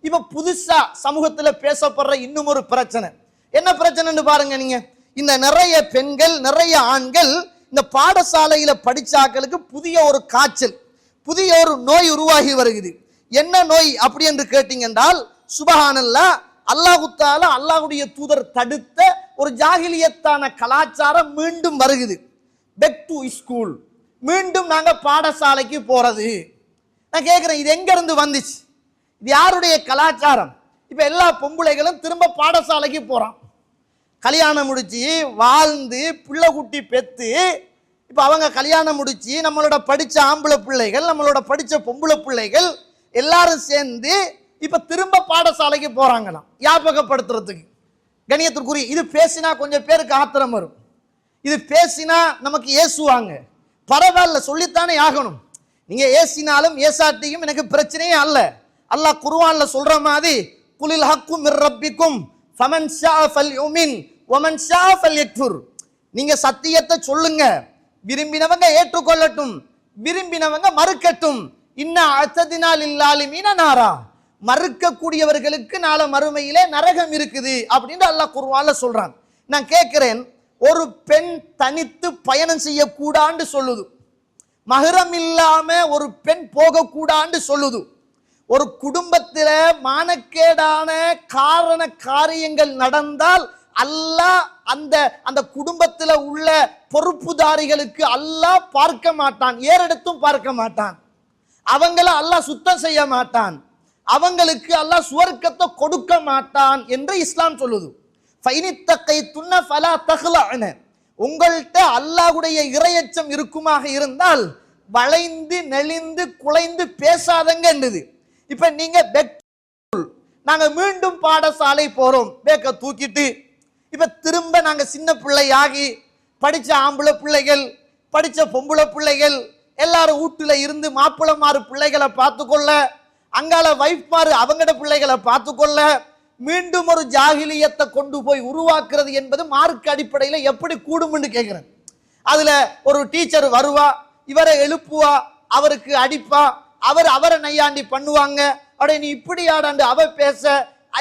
இப்ப புதுசா சமூகத்துல பேசப்படுற இன்னும் ஒரு பிரச்சனை என்ன பிரச்சனைன்னு பாருங்க நீங்க. இந்த நிறைய பெண்கள் நிறைய ஆண்கள் இந்த பாடசாலையில படிச்சாக்களுக்கு புதிய ஒரு காய்ச்சல், புதிய ஒரு நோய் உருவாகி வருகிறது. என்ன நோய் அப்படி என்று கேட்டீங்கன்றால், சுபஹானல்லாஹ், அல்லாஹு தஆலா அல்லாஹ்வுடைய தூதர் தடுத்த ஒரு ஜாகிலியத்தான கலாச்சாரம் மீண்டும் வருகிறது. பேக் டு ஸ்கூல், மீண்டும் நாங்க பாடசாலைக்கு போறது. நான் கேட்கிறேன், இது எங்க இருந்து வந்துச்சு? இது யாருடைய கலாச்சாரம்? இப்ப எல்லா பொம்பளைகளும் திரும்ப பாடசாலைக்கு போறான். கல்யாணம் முடிச்சு வாழ்ந்து பிள்ளை குட்டி பெத்து, இப்ப அவங்க கல்யாணம் முடிச்சு நம்மளோட படிச்ச ஆம்பளை பிள்ளைகள், நம்மளோட படிச்ச பொம்பளை பிள்ளைகள் எல்லாரும் சேர்ந்து இப்ப திரும்ப பாடசாலைக்கு போறாங்களாம் ஞாபகப்படுத்துறதுக்கு. கணியத்திற்குரிய, இது பேசினா கொஞ்சம் பேருக்கு ஆத்திரம் வரும். இது பேசினா நமக்கு ஏசுவாங்க. பரவாயில்ல, சொல்லித்தானே ஆகணும். நீங்க ஏசினாலும் ஏசாட்டியும் எனக்கு பிரச்சனையே அல்ல. அல்லாஹ் குர்ஆன்ல சொல்ற மாதிரி, குலில் ஹக்கு மிர் ரப்பிக்கும் ஃபமன் ஷா ஃபல்யுமின் வமன் ஷா ஃபல்யக்ஃபுர். நீங்க சத்தியத்தை சொல்லுங்க, விரும்பினவங்க ஏற்றுக்கொள்ளட்டும், விரும்பினவங்க மறுக்கட்டும். இன்ன அத்ததினா லில்லாலிமீன நாரா, மறுக்கக்கூடியவர்களுக்கு நாளை மறுமையிலே நரகம் இருக்குது அப்படின்னு அல்லாஹ் குர்ஆன்ல சொல்றான். நான் கேட்கிறேன், ஒரு பெண் தனித்து பயணம் செய்யக்கூடான்னு சொல்லுது, மஹ்ரம் இல்லாம ஒரு பெண் போகக்கூடான்னு சொல்லுது. ஒரு குடும்பத்தில மானக்கேடான காரண காரியங்கள் நடந்தால் அல்லாஹ் அந்த குடும்பத்தில் உள்ள பொறுப்புதாரிகளுக்கு அல்லாஹ் பார்க்க மாட்டான், ஏறெடுத்தும் பார்க்க மாட்டான். அவங்கள அல்லாஹ் சுத்தம் செய்ய மாட்டான், அவங்களுக்கு அல்லாஹ் சுவர்க்கத்தை கொடுக்க மாட்டான் என்று இஸ்லாம் சொல்லுது. ஃபைனித்தகைத்துன்ன ஃபலா தஹ்லஅன, உங்கள்கிட்ட அல்லாஹ்வுடைய இறையச்சம் இருக்குமாக இருந்தால் வளைந்து நெளிந்து குலைந்து பேசாதங்க என்றது. இப்ப நீங்க நாங்க மீண்டும் பாடசாலை போறோம், பேக்க தூக்கிட்டு இப்ப திரும்ப நாங்க சின்ன பிள்ளையாகி படிச்ச ஆம்பளை பிள்ளைகள் படிச்ச பொம்பளை பிள்ளைகள் எல்லாரும் வீட்டுல இருந்து மாப்பிளமாறு பிள்ளைகளை பார்த்துக்கொள்ள, அங்கால வைஃப்மாறு அவங்கட பிள்ளைகளை பார்த்துக்கொள்ள, மீண்டும் ஒரு ஜாகிலியத்தை கொண்டு போய் உருவாக்குறது என்பது மார்க் அடிப்படையில எப்படி கூடும்னு கேட்கிறேன். அதுல ஒரு டீச்சர் வருவா, இவரை எழுப்புவா, அவருக்கு அடிப்பா, அவரை நையாண்டி பண்ணுவாங்க. அப்படியே நீ இப்படி ஆடாண்டு அவ பேச,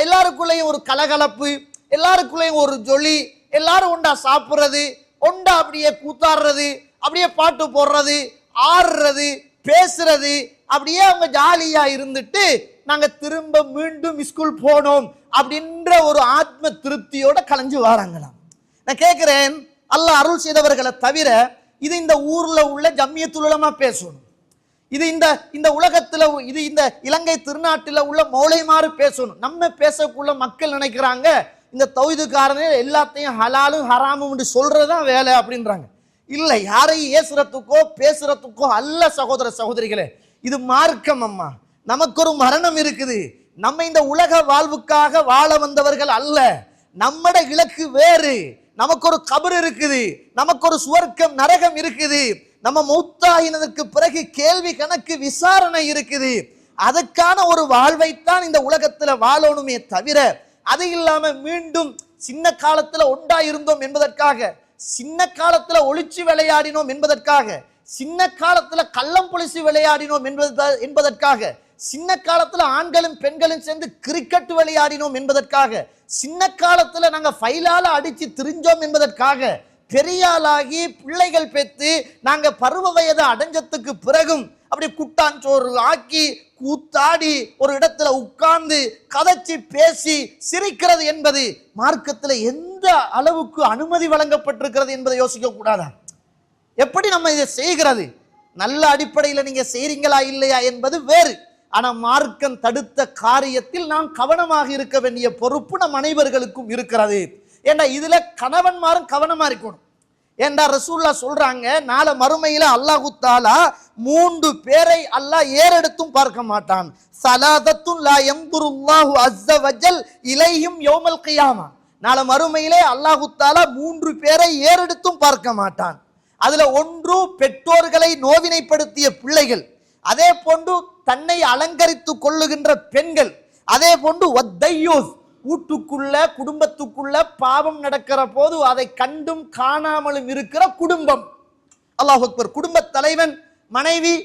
எல்லாருக்குள்ளேயும் ஒரு கலகலப்பு, எல்லாருக்குள்ளேயும் ஒரு ஜொலி, எல்லாரும் ஒண்டா சாப்பிட்றது, ஒண்டா அப்படியே கூத்தாடுறது, அப்படியே பாட்டு போடுறது, ஆடுறது, பேசுறது, அப்படியே அவங்க ஜாலியா இருந்துட்டு நாங்க திரும்ப மீண்டும் ஸ்கூல் போனோம் அப்படின்ற ஒரு ஆத்ம திருப்தியோட கலைஞ்சு வராங்களாம். நான் கேட்கிறேன், அல்லாஹ் அருள் செய்தவர்களை தவிர இது இந்த ஊர்ல உள்ள ஜம்மியத்துல் உலமா பேசணும், இது இந்த உலகத்துல, இது இந்த இலங்கை திருநாட்டில் உள்ள மௌலைமாறு பேசணும். நம்ம பேசக்குள்ள மக்கள் நினைக்கிறாங்க இந்த தௌஹீதுக்காரனே எல்லாத்தையும் ஹலாலும் ஹராமும் சொல்றதுதான் வேலை அப்படின்றாங்க. இல்லை, யாரையும் ஏசுறதுக்கோ பேசுறதுக்கோ அல்ல சகோதர சகோதரிகளே, இது மார்க்கம். அம்மா, நமக்கு ஒரு மரணம் இருக்குது. நம்ம இந்த உலக வாழ்வுக்காக வாழ வந்தவர்கள் அல்ல. நம்மட இலக்கு வேறு. நமக்கு ஒரு கபர் இருக்குது, நமக்கு ஒரு சுவர்க்கம் நரகம் இருக்குது, நம்ம மௌத்தாகினதற்கு பிறகு கேள்வி கணக்கு விசாரணை இருக்குது. அதுக்கான ஒரு வாழ்வைத்தான் இந்த உலகத்துல வாழணுமே தவிர, அது இல்லாம மீண்டும் சின்ன காலத்துல ஒண்டா இருந்தோம் என்பதற்காக, சின்ன காலத்துல ஒளிச்சு விளையாடினோம் என்பதற்காக, சின்ன காலத்துல கள்ளம் பொலிச்சு விளையாடினோம் என்பதற்காக, சின்ன காலத்துல ஆண்களும் பெண்களும் சேர்ந்து கிரிக்கெட் விளையாடினோம் என்பதற்காக, சின்ன காலத்துல நாங்க ஃபைலால அடிச்சு திரிஞ்சோம் என்பதற்காக, பெரியாளாகி பிள்ளைகள் பெற்று நாங்க பருவ வயதை அடைஞ்சதுக்கு பிறகும் அப்படி குட்டாஞ்சோறு ஆக்கி கூத்தாடி ஒரு இடத்துல உட்கார்ந்து கதைச்சி பேசி சிரிக்கிறது என்பது மார்க்கத்தில் எந்த அளவுக்கு அனுமதி வழங்கப்பட்டிருக்கிறது என்பதை யோசிக்க கூடாதா? எப்படி நம்ம இதை செய்கிறது? நல்ல அடிப்படையில் நீங்க செய்றீங்களா இல்லையா என்பது வேறு. ஆனா மார்க்கம் தடுத்த காரியத்தில் நாம் கவனமாக இருக்க வேண்டிய பொறுப்பு நம் அனைவர்களுக்கும் இருக்கிறது. ஏண்டா இதுல கணவன்மாரும் கவனமா இருக்கணும். ஏண்டா ரசூலுல்லாஹ் சொல்றாங்க, நாளை மறுமையில அல்லாஹு தஆலா 3 பேரை அல்லாஹ் ஏறெடுத்தும் பார்க்க மாட்டான். ஸலாதத்துன் லா யன்துருல்லாஹு அஸ்ஸ வஜல் இலைஹிம் யௌமல் கியாமா. நாளை மறுமையிலே அல்லாஹு தஆலா 3 பேரை ஏறெடுத்தும் பார்க்க மாட்டான். அதுல ஒன்று பெற்றோர்களை நோவினைப்படுத்திய பிள்ளைகள், அதே போன்று தன்னை அலங்கரித்துக் கொள்ளுகின்ற பெண்கள், அதே போன்று வத்தையூஸ், வீட்டுக்குள்ள குடும்பத்துக்குள்ள பாவம் நடக்கிற போது அதை கண்டும் காணாமலும் இருக்கிற குடும்பம். அல்லாஹ் அக்பர். குடும்ப தலைவன் மனைவி,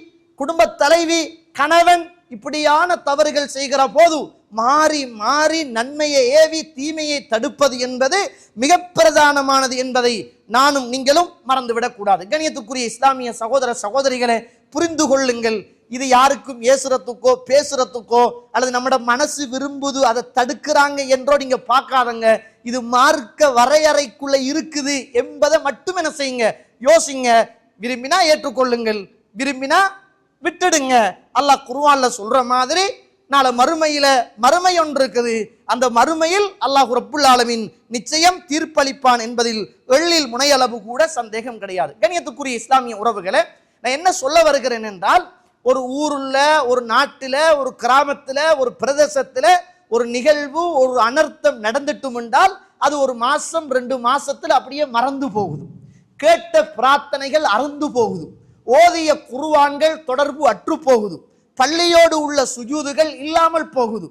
குடும்ப தலைவி கணவன், இப்படியான தவறுகள் செய்கிற போது மாறி மாறி நன்மையை ஏவி தீமையை தடுப்பது என்பது மிக பிரதானமானது என்பதை நானும் நீங்களும் மறந்துவிடக் கூடாது. கண்ணியத்துக்குரிய இஸ்லாமிய சகோதர சகோதரிகளை புரிந்து கொள்ளுங்கள். இது யாருக்கும் ஏசுறதுக்கோ பேசுறதுக்கோ அல்லது நம்மட மனசு விரும்புது அதை தடுக்கிறாங்க என்றோ நீங்க பார்க்காதங்க. இது மார்க்க வரையறைக்குள்ள இருக்குது என்பதை மட்டும் என்ன செய்யுங்க, யோசிங்க. விரும்பினா ஏற்றுக்கொள்ளுங்கள், விரும்பினா விட்டுடுங்க. அல்லாஹ் குர்ஆன்ல சொல்ற மாதிரி நாளை மறுமை ஒன்று இருக்குது. அந்த மறுமையில் அல்லாஹ் ரப்புல் ஆலமீன் நிச்சயம் தீர்ப்பளிப்பான் என்பதில் எள்ளில் முனையளவு கூட சந்தேகம் கிடையாது. கண்ணியத்துக்குரிய இஸ்லாமிய உறவுகளை, நான் என்ன சொல்ல வருகிறேன் என்றால், ஒரு ஊருல, ஒரு நாட்டில, ஒரு கிராமத்துல, ஒரு பிரதேசத்துல ஒரு நிகழ்வு, ஒரு அனர்த்தம் நடந்துட்டும் என்றால் அது ஒரு மாசம் 2 மாசத்துல அப்படியே மறந்து போகுது. கேட்ட பிரார்த்தனைகள் அறந்து போகுது. ஓதிய குர்ஆன்கள் தொடர்பு அற்று போகுது. பள்ளியோடு உள்ள சுஜூதுகள் இல்லாமல் போகுது.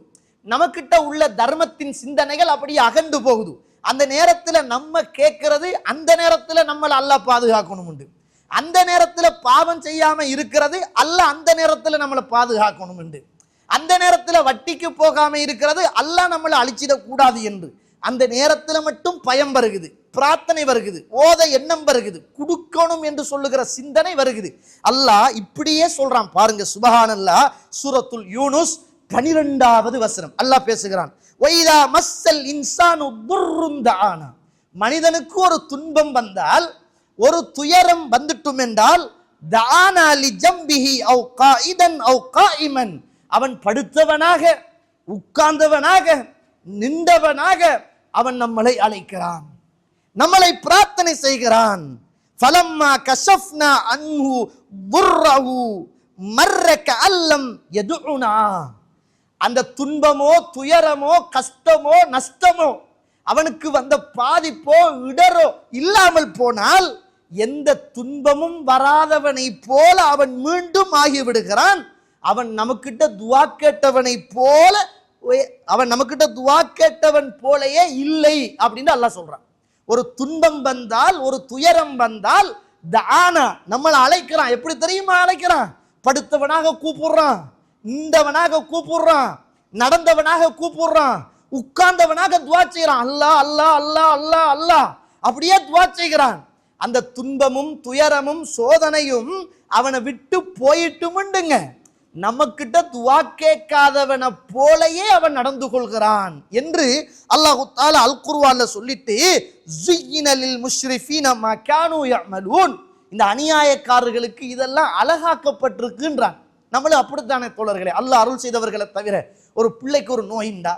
நமக்கிட்ட உள்ள தர்மத்தின் சிந்தனைகள் அப்படியே அகண்டு போகுது. அந்த நேரத்துல நம்ம கேட்கிறது, அந்த நேரத்துல நம்மளை அல்லாஹ் பாதுகாக்கணும் உண்டு. அந்த நேரத்துல பாவம் செய்யாம இருக்கிறது, அல்லாஹ் அந்த நேரத்துல நம்மளை பாதுகாக்கணும் உண்டு. அந்த நேரத்துல வட்டிக்கு போகாம இருக்கிறது, அல்லாஹ் நம்மளை அழிச்சிடக் கூடாது என்று அந்த நேரத்துல மட்டும் பயம் வருகுது, பிரார்த்தனை வருகுது, ஓத எண்ணம் வருகுது, கொடுக்கணும் என்று சொல்லுகிற சிந்தனை வருகுது. அல்லாஹ் இப்படியே சொல்றான் பாருங்க. சுபஹானல்லாஹ், சூரத்துல் யூனுஸ் 12வது வசனம் அல்லாஹ் பேசுகிறான். வைதா மஸ்ஸல் இன்சானு துர்ருன் தஆனா, மனிதனுக்கு ஒரு துன்பம் வந்தால், ஒரு துயரம் வந்துட்டும் என்றால், தஆனா லி ஜம்பிஹி அவ் காயிதன் அவ் காயிமன், அவன் படுத்தவனாக, உட்கார்ந்தவனாக, நின்றவனாக அவன் நம்மளை அழைக்கிறான், நம்மளை பிரார்த்தனை செய்கிறான். ஃபலம்மா கஷஃப்னா அன்ஹு துர்ரஹு மர்ர கஅல்லம் யதுனா, அந்த துன்பமோ துயரமோ கஷ்டமோ நஷ்டமோ அவனுக்கு வந்த பாதிப்போ இடரோ இல்லாமல் போனால் எந்த துன்பமும் வராதவனை போல அவன் மீண்டும் ஆகிவிடுகிறான். அவன் நமக்கிட்ட துஆ கேட்டவனை போல, அவன் நமக்கிட்ட துஆ கேட்டவன் போலயே இல்லை அப்படின்னு அல்லாஹ் சொல்றான். ஒரு துன்பம் வந்தால், ஒரு துயரம் வந்தால், தானா நம்மளை அழைக்கிறான். எப்படி தெரியுமா அழைக்கிறான்? படுத்தவனாக கூப்பிடுறான், நின்றவனாக கூப்பிடுறான், நடந்தவனாக கூப்பிடுறான், உட்கார்ந்தவனாக துஆ செய்கிறான். அல்லாஹ் அல்லாஹ் அல்லாஹ் அல்லாஹ் அல்லாஹ் அப்படியே துஆ செய்கிறான். அந்த துன்பமும் துயரமும் சோதனையும் அவனை விட்டு போயிட்டுமுண்டுங்க, நமக்கிட்ட துஆ கேட்காதவனை போலயே அவன் நடந்து கொள்கிறான் என்று அல்லாஹ் தஆலா அல் குர்ஆன்ல சொல்லிட்டு, ஸுய்யின லில் முஷ்ரிஃபீன மா கானூ யஅமலூன், இந்த அநியாயக்காரர்களுக்கு இதெல்லாம் அழகாக்கப்பட்டிருக்குன்றான். நம்மளும் அப்படித்தானே தோழர்களே. அல்லாஹ் அருள் செய்தவர்களை தவிர, ஒரு பிள்ளைக்கு ஒரு நோயிண்டா,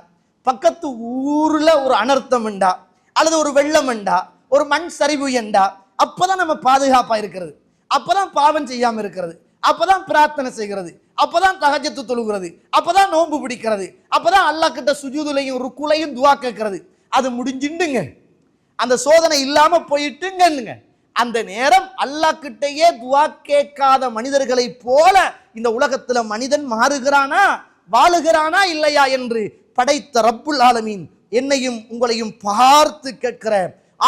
பக்கத்து ஊர்ல ஒரு அனர்த்தம் உண்டா, அல்லது ஒரு வெள்ளம் உண்டா, ஒரு மண் சரிவு என்றா, அப்பதான் நம்ம பாதுகாப்பா இருக்கிறது, அப்பதான் பாவம் செய்யாம இருக்கிறது, அப்பதான் பிரார்த்தனை செய்கிறது, அப்பதான் தஹஜ்ஜுத் தொழுகிறது, அப்பதான் நோன்பு பிடிக்கிறது, அப்பதான் அல்லாஹ் கிட்ட சுஜூதுலையும் ருக்குலையும் துஆ கேட்கிறது. அது முடிஞ்சிண்டுங்க, அந்த சோதனை இல்லாம போயிட்டுங்க. அந்த நேரம் அல்லாஹ் கிட்டயே துஆ கேட்காத மனிதர்களை போல இந்த உலகத்துல மனிதன் மாறுகிறானா, வாழுகிறானா இல்லையா என்று படைத்த ரப்புல் ஆலமீன் என்னையும் உங்களையும் பார்த்து கேட்கிற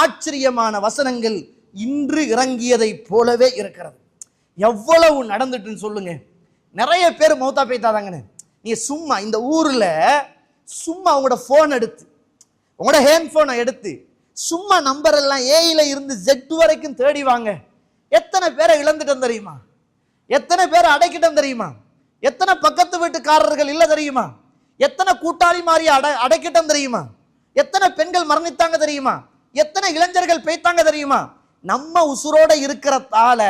ஆச்சரியமான வசனங்கள் இன்று இறங்கியதை போலவே இருக்கிறது. எவ்வளவு நடந்துட்டுன்னு சொல்லுங்க. நிறைய பேர் மௌத்தா போய்த்தாதாங்கன்னு. நீங்க சும்மா இந்த ஊர்ல சும்மா உங்களோட போன் எடுத்து, உங்களோட ஹேண்ட் போனை எடுத்து சும்மா நம்பர் எல்லாம் ஏயில இருந்து ஜெட் வரைக்கும் தேடி வாங்க. எத்தனை பேரை இழந்துட்டோம் தெரியுமா? எத்தனை பேரை அடைக்கிட்டோம் தெரியுமா? எத்தனை பக்கத்து வீட்டுக்காரர்கள் இல்ல தெரியுமா? எத்தனை கூட்டாளி மாறி அடைக்கிட்டோம் தெரியுமா? எத்தனை பெண்கள் மரணித்தாங்க தெரியுமா? எத்தனை இளைஞர்கள் பேய்த்தாங்க தெரியுமா? நம்ம உசுரோட இருக்கிறதால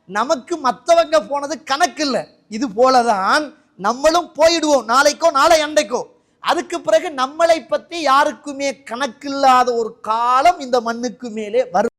நமக்கு மற்றவங்க போனது கணக்கு இல்லை. இது போலதான் நம்மளும் போயிடுவோம், நாளைக்கோ நாளை அண்டைக்கோ. அதுக்கு பிறகு நம்மளை பத்தி யாருக்குமே கணக்கில்லாத ஒரு காலம் இந்த மண்ணுக்கு மேலே வரும்.